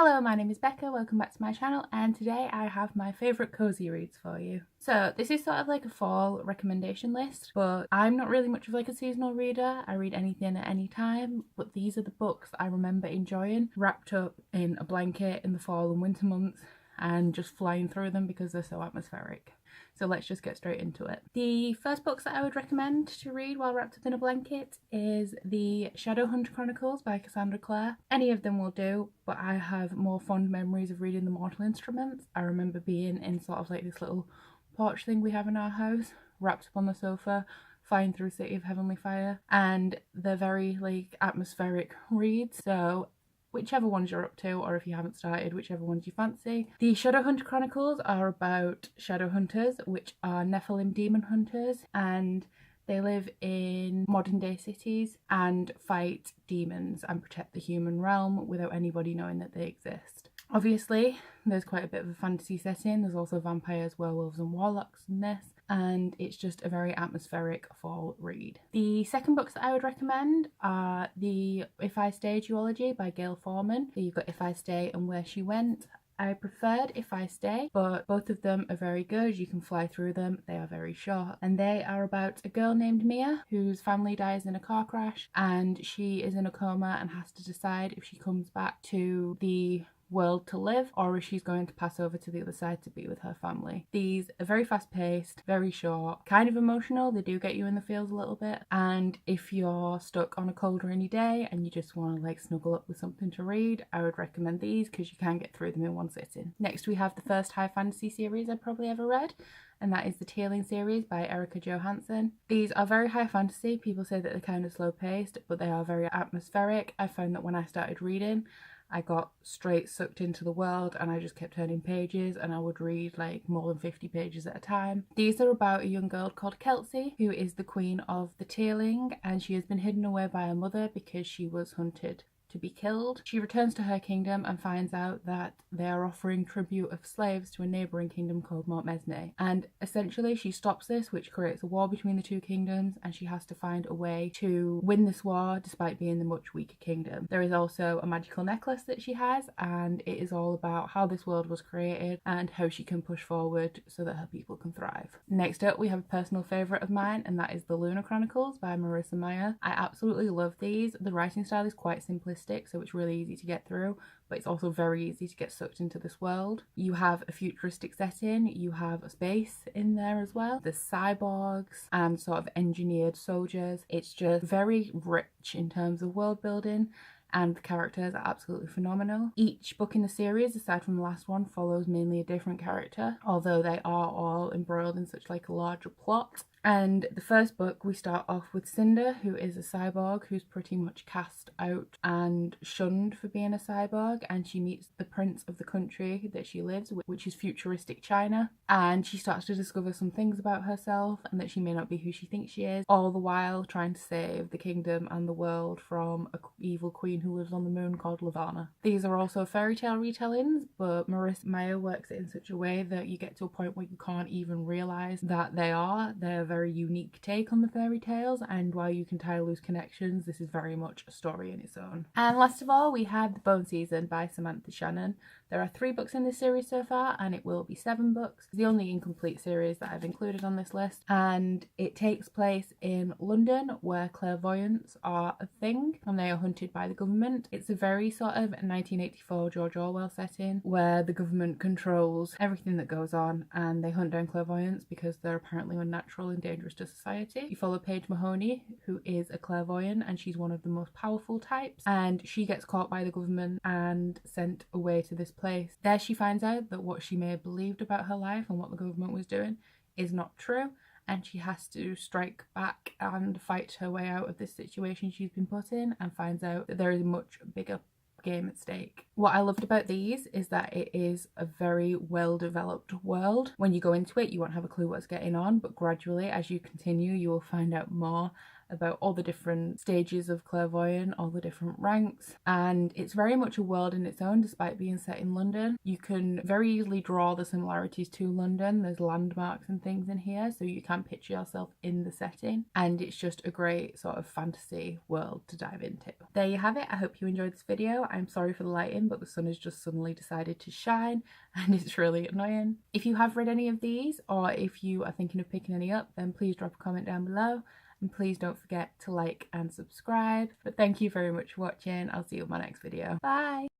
Hello, my name is Becca, welcome back to my channel, and today I have my favourite cozy reads for you. So this is sort of like a fall recommendation list, but I'm not really much of like a seasonal reader. I read anything at any time, but these are the books I remember enjoying, wrapped up in a blanket in the fall and winter months, and just flying through them because they're so atmospheric. So let's just get straight into it. The first books that I would recommend to read while wrapped up in a blanket is the Shadowhunter Chronicles by Cassandra Clare. Any of them will do, but I have more fond memories of reading the Mortal Instruments. I remember being in sort of like this little porch thing we have in our house, wrapped up on the sofa, flying through City of Heavenly Fire, and they're very like atmospheric reads, so whichever ones you're up to, or if you haven't started, whichever ones you fancy. The Shadowhunter Chronicles are about Shadowhunters, which are Nephilim demon hunters, and they live in modern day cities and fight demons and protect the human realm without anybody knowing that they exist. Obviously, there's quite a bit of a fantasy setting. There's also vampires, werewolves and warlocks in this, and it's just a very atmospheric fall read. The second books that I would recommend are the If I Stay duology by Gail Forman. So you've got If I Stay and Where She Went. I preferred If I Stay, but both of them are very good. You can fly through them. They are very short. And they are about a girl named Mia whose family dies in a car crash, and she is in a coma and has to decide if she comes back to the world to live or if she's going to pass over to the other side to be with her family. These are very fast paced, very short, kind of emotional. They do get you in the feels a little bit, and if you're stuck on a cold rainy day and you just want to like snuggle up with something to read, I would recommend these because you can get through them in one sitting. Next we have the first high fantasy series I've probably ever read, and that is the Tealing series by Erica Johansson. These are very high fantasy. People say that they're kind of slow paced, but they are very atmospheric. I found that when I started reading, I got straight sucked into the world and I just kept turning pages, and I would read like more than 50 pages at a time. These are about a young girl called Kelsey, who is the queen of the Tealing, and she has been hidden away by her mother because she was hunted to be killed. She returns to her kingdom and finds out that they are offering tribute of slaves to a neighbouring kingdom called Montmesnay, and essentially she stops this, which creates a war between the two kingdoms, and she has to find a way to win this war despite being the much weaker kingdom. There is also a magical necklace that she has, and it is all about how this world was created and how she can push forward so that her people can thrive. Next up we have a personal favourite of mine, and that is the Lunar Chronicles by Marissa Meyer. I absolutely love these. The writing style is quite simplistic, so it's really easy to get through, but it's also very easy to get sucked into this world. You have a futuristic setting, you have a space in there as well. There's cyborgs and sort of engineered soldiers. It's just very rich in terms of world building, and the characters are absolutely phenomenal. Each book in the series, aside from the last one, follows mainly a different character, although they are all embroiled in such like a larger plot. And the first book, we start off with Cinder, who is a cyborg who's pretty much cast out and shunned for being a cyborg, and she meets the prince of the country that she lives, which is futuristic China, and she starts to discover some things about herself and that she may not be who she thinks she is, all the while trying to save the kingdom and the world from an evil queen who lives on the moon called Lavana. These are also fairy tale retellings, but Marissa Meyer works it in such a way that you get to a point where you can't even realise that they're a very unique take on the fairy tales, and while you can tie loose connections, this is very much a story in its own. And last of all, we had The Bone Season by Samantha Shannon. There are 3 books in this series so far, and it will be 7 books. It's the only incomplete series that I've included on this list, and it takes place in London, where clairvoyants are a thing and they are hunted by the government. It's a very sort of 1984 George Orwell setting where the government controls everything that goes on, and they hunt down clairvoyants because they're apparently unnatural and dangerous to society. You follow Paige Mahoney, who is a clairvoyant, and she's one of the most powerful types, and she gets caught by the government and sent away to this place. There she finds out that what she may have believed about her life and what the government was doing is not true, and she has to strike back and fight her way out of this situation she's been put in, and finds out that there is a much bigger game at stake. What I loved about these is that it is a very well developed world. When you go into it, you won't have a clue what's getting on, but gradually as you continue, you will find out more about all the different stages of clairvoyant, all the different ranks, and it's very much a world in its own despite being set in London. You can very easily draw the similarities to London. There's landmarks and things in here, so you can picture yourself in the setting, and it's just a great sort of fantasy world to dive into. There you have it. I hope you enjoyed this video. I'm sorry for the lighting, but the sun has just suddenly decided to shine and it's really annoying. If you have read any of these, or if you are thinking of picking any up, then please drop a comment down below, and please don't forget to like and subscribe. But thank you very much for watching. I'll see you in my next video. Bye!